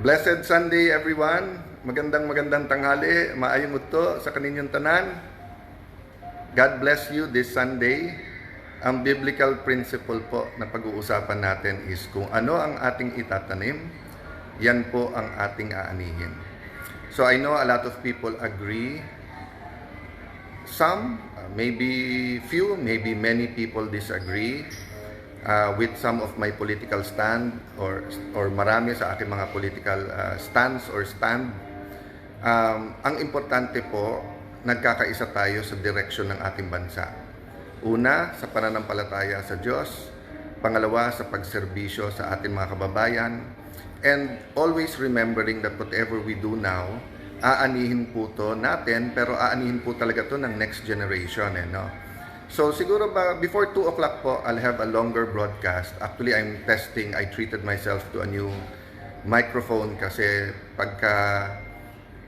Blessed Sunday everyone. Magandang tanghali, maayong udto sa kaninyong tanan. God bless you this Sunday. Ang biblical principle po na pag-uusapan natin is kung ano ang ating itatanim, yan po ang ating aanihin. So I know a lot of people agree. Some, maybe few, maybe many people disagree with some of my political stand or marami sa aking mga political stance or stand. Ang importante po, nagkakaisa tayo sa direksyon ng ating bansa. Una, sa pananampalataya sa Diyos. Pangalawa, sa pagserbisyo sa ating mga kababayan. And always remembering that whatever we do now, aanihin po to natin, pero aanihin po talaga to ng next generation. No? So siguro ba before 2 o'clock po, I'll have a longer broadcast. Actually, I'm testing. I treated myself to a new microphone kasi pagka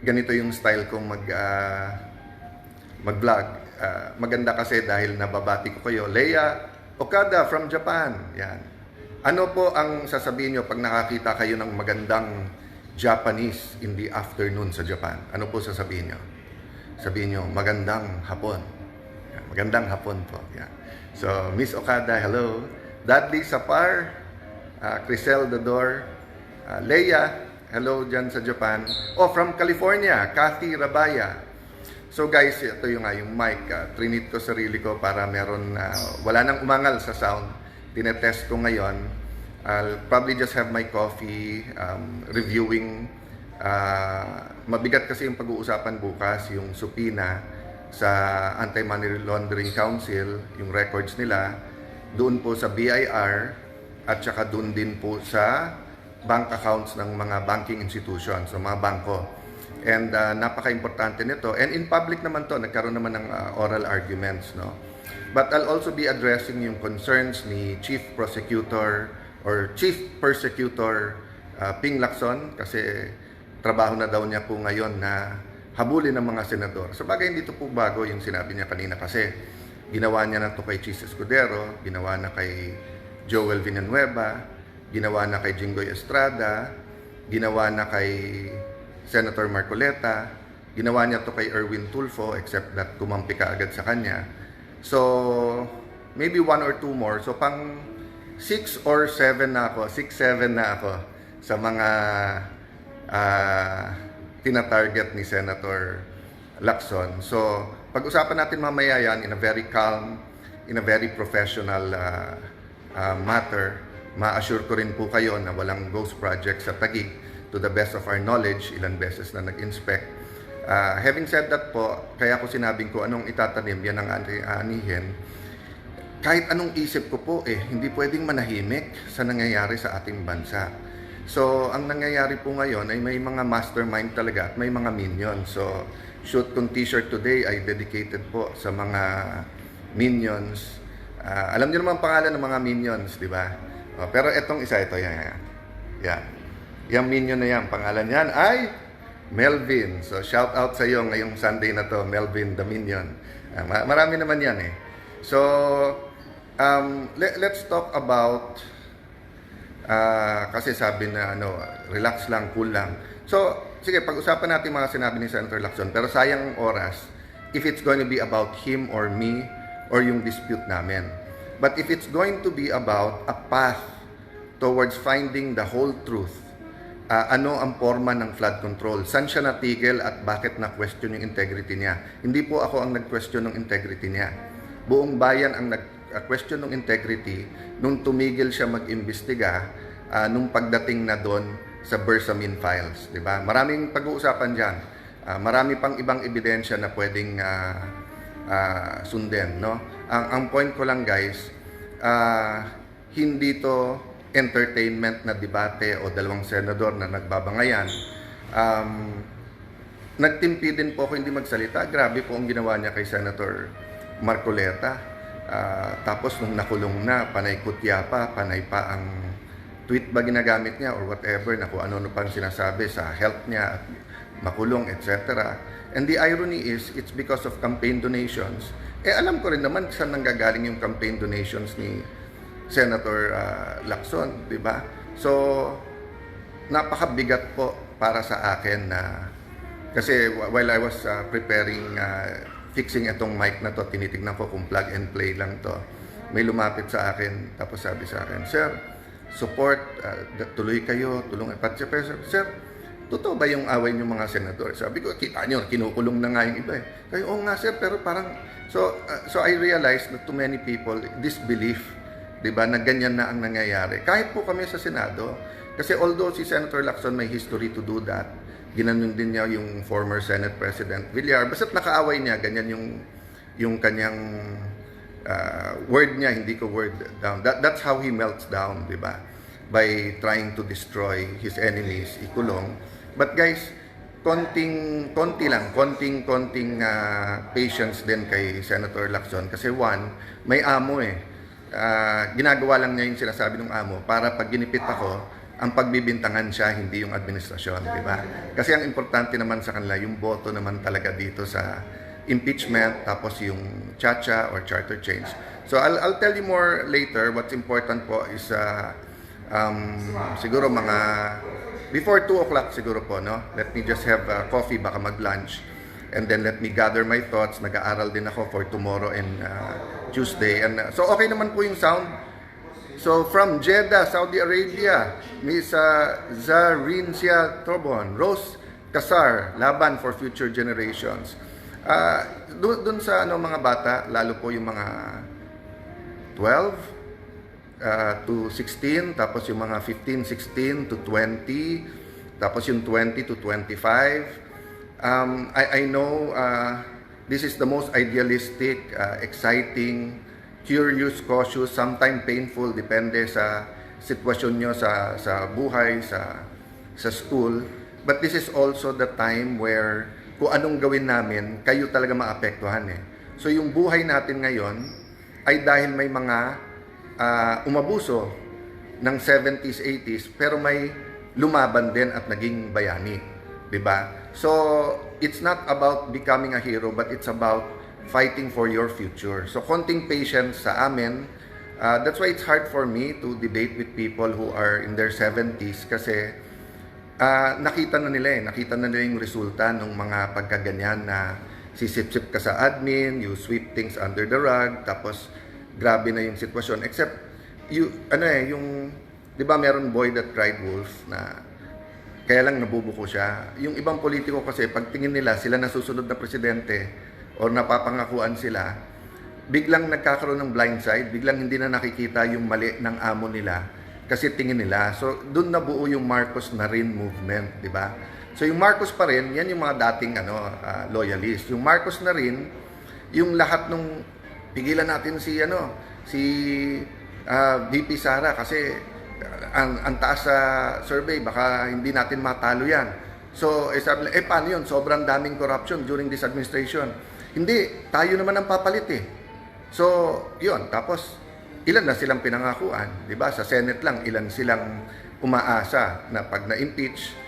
ganito yung style kong mag-vlog. Maganda kasi dahil nababati ko kayo. Leia Okada from Japan. Yan. Ano po ang sasabihin nyo pag nakakita kayo ng magandang Japanese in the afternoon sa Japan? Ano po sasabihin nyo? Sabihin nyo, magandang hapon. Yan. Magandang hapon po. Yan. So, Miss Okada, hello. Dudley Sapar, Crisel Dodor, Leia, hello dyan sa Japan. Oh, from California, Kathy Rabaya. So guys, ito yung mic. Trinit ko sarili ko para meron, wala nang umangal sa sound. Tinetest ko ngayon. I'll probably just have my coffee, reviewing. Mabigat kasi yung pag-uusapan bukas, yung supina sa Anti-Money Laundering Council, yung records nila, doon po sa BIR, at saka doon din po sa bank accounts ng mga banking institutions, so mga bangko. And napaka-importante nito. And in public naman to, nagkaroon naman ng oral arguments, no? But I'll also be addressing yung concerns ni Chief Prosecutor or Chief Persecutor Ping Lacson, kasi trabaho na daw niya po ngayon na habulin ng mga senador. So bagay hindi to po bago yung sinabi niya kanina, kasi ginawa niya na to kay Chis Escudero, ginawa na kay Joel Villanueva, ginawa na kay Jinggoy Estrada, ginawa na kay Senator Marcoleta, ginawa niya to kay Erwin Tulfo, except that kumampi ka agad sa kanya. So, maybe 1 or 2 more. So, pang 6 or 7 na ako, 6-7 na ako sa mga tina-target ni Senator Lacson. So, pag-usapan natin mamaya yan in a very calm, in a very professional matter. Ma-assure ko rin po kayo na walang ghost project sa Taguig. To the best of our knowledge, ilang beses na nag-inspect. Having said that po, kaya ko sinabing ko anong itatanim, yan ang aanihin. Kahit anong isip ko po hindi pwedeng manahimik sa nangyayari sa ating bansa. So, ang nangyayari po ngayon ay may mga mastermind talaga at may mga minions. So, shoot kong t-shirt today ay dedicated po sa mga minions. Alam niyo naman ang pangalan ng mga minions, di ba? Pero etong isa, ito, yan. Yung minion na yan, pangalan yan ay Melvin. So, shout out sa iyo ngayong Sunday na to, Melvin the Minion. Marami naman yan So, let's talk about, kasi sabi na, relax lang, cool lang. So, sige, pag-usapan natin mga sinabi ni Senator Lacson, pero sayang oras if it's going to be about him or me or yung dispute namin. But if it's going to be about a path towards finding the whole truth, ano ang forma ng flood control? Saan siya natigil at bakit na-question yung integrity niya? Hindi po ako ang nag-question ng integrity niya. Buong bayan ang nag-question ng integrity nung tumigil siya mag-imbestiga nung pagdating na doon sa Bersamin files. Diba? Maraming pag-uusapan dyan. Marami pang ibang ebidensya na pwedeng sundin. No? Ang point ko lang guys, hindi to entertainment na debate o dalawang senador na nagbabangayan. Nagtimpi din po ako hindi magsalita. Grabe po ang ginawa niya kay Senator Marcoleta. Tapos nung nakulong na, panay kutya pa, panay pa ang tweet ba ginagamit niya or whatever, na kung ano pang sinasabi sa health niya at makulong, etc. And the irony is, it's because of campaign donations. Alam ko rin naman saan nanggagaling yung campaign donations ni Senator Lacson, di ba? So, napakabigat po para sa akin na kasi while I was preparing fixing itong mic na to, tinitignan ko kung plug and play lang to. May lumapit sa akin, tapos sabi sa akin, "Sir, support, tuloy kayo, tulungan." Sir, totoo ba yung away niyo mga senador? Sabi ko, kita nyo, kinukulong na nga yung iba eh. Sabi, oo nga sir, pero parang, so I realized that to many people, this belief, di ba, na ganyan na ang nangyayari. Kahit po kami sa Senado, kasi although si Senator Lacson may history to do that, ginanon din niya yung former Senate President Villar, basta't nakaaway niya, ganyan yung kanyang word niya, hindi ko word down. That's how he melts down, di ba? By trying to destroy his enemies, ikulong. But guys, konting patience din kay Senator Lacson kasi one, may amo eh. Ginagawa lang niya yung sinasabi ng amo para pag ginipit ako, ang pagbibintangan siya, hindi yung administrasyon, di ba? Kasi ang importante naman sa kanila, yung boto naman talaga dito sa impeachment, tapos yung chacha or charter change. So I'll tell you more later. What's important po is siguro mga before 2 o'clock siguro po, no? Let me just have coffee, baka mag-lunch. And then let me gather my thoughts. Nag-aaral din ako for tomorrow and Tuesday. And so okay naman po yung sound. So from Jeddah, Saudi Arabia, Miss Zarincia Tobon, Rose Casar, Laban for Future Generations. Dun sa mga bata, lalo po yung mga 12 to 16, tapos yung mga 15, 16 to 20, tapos yung 20 to 25. I know this is the most idealistic, exciting, curious, cautious, sometimes painful, depende sa sitwasyon nyo sa buhay, sa school. But this is also the time where kung anong gawin namin, kayo talaga maapektuhan eh. So yung buhay natin ngayon ay dahil may mga umabuso ng 70s, 80s, pero may lumaban din at naging bayani. Diba? So, it's not about becoming a hero, but it's about fighting for your future. So, konting patience sa amin. That's why it's hard for me to debate with people who are in their 70s kasi nakita na nila yung resulta ng mga pagkaganyan na sisip-sip ka sa admin, you sweep things under the rug, tapos grabe na yung sitwasyon. Except, yung, di ba meron Boy That Cried Wolf na kaya lang nabubuko siya. Yung ibang politiko kasi, pag tingin nila, sila nasusunod na presidente o napapangakuan sila, biglang nagkakaroon ng blindside, biglang hindi na nakikita yung mali ng amo nila kasi tingin nila. So, doon nabuo yung Marcos na rin movement, di ba? So, yung Marcos pa rin, yan yung mga dating loyalist. Yung Marcos na rin, yung lahat nung pigilan natin si VP Sara kasi ang taas sa survey, baka hindi natin matalo yan. So, sabi, paano yun? Sobrang daming corruption during this administration. Hindi, tayo naman ang papalit eh. So, yun. Tapos, ilan na silang pinangakuan? Diba? Sa Senate lang, ilan silang umaasa na pag na-impeach,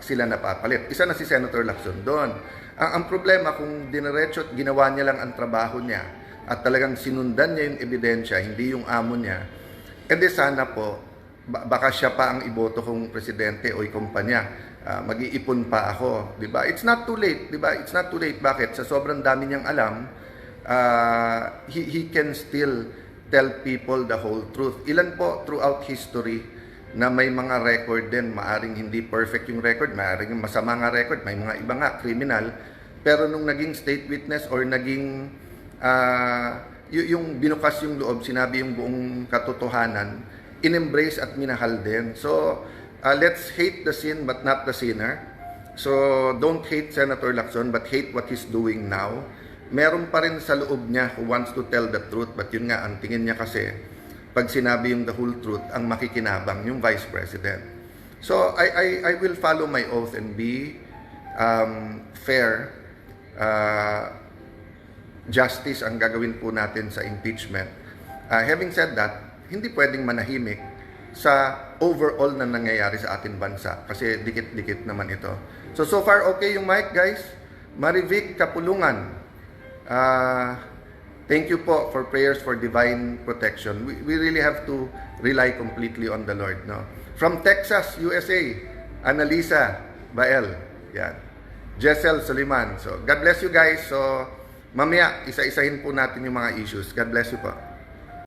sila napapalit. Isa na si Senator Lacson doon. Ang problema, kung dinerecho at ginawa niya lang ang trabaho niya at talagang sinundan niya yung ebidensya, hindi yung amo niya, edi sana po, baka siya pa ang iboto kong presidente o kumpanya. Mag-iipon pa ako, 'di ba? It's not too late, 'di ba? It's not too late. Bakit? Sa sobrang dami niyang alam, he can still tell people the whole truth. Ilan po throughout history na may mga record din, maaring hindi perfect yung record, maaring masama nga record, may mga iba nga criminal, pero nung naging state witness or naging yung binukas yung loob, sinabi yung buong katotohanan, in-embrace at minahal din. So, let's hate the sin but not the sinner. So, don't hate Senator Lacson but hate what he's doing now. Meron pa rin sa loob niya who wants to tell the truth, but yun nga, ang tingin niya kasi, pag sinabi yung the whole truth, ang makikinabang yung Vice President. So, I will follow my oath and be fair. Justice ang gagawin po natin sa impeachment. Having said that, hindi pwedeng manahimik sa overall na nangyayari sa ating bansa kasi dikit-dikit naman ito. So far okay yung mic, guys. Marivic Kapulungan. Thank you po for prayers for divine protection. We really have to rely completely on the Lord. No? From Texas, USA, Annalisa Bael. Yan. Jessel Soliman. So, God bless you guys. So, mamaya, isa-isahin po natin yung mga issues. God bless you po.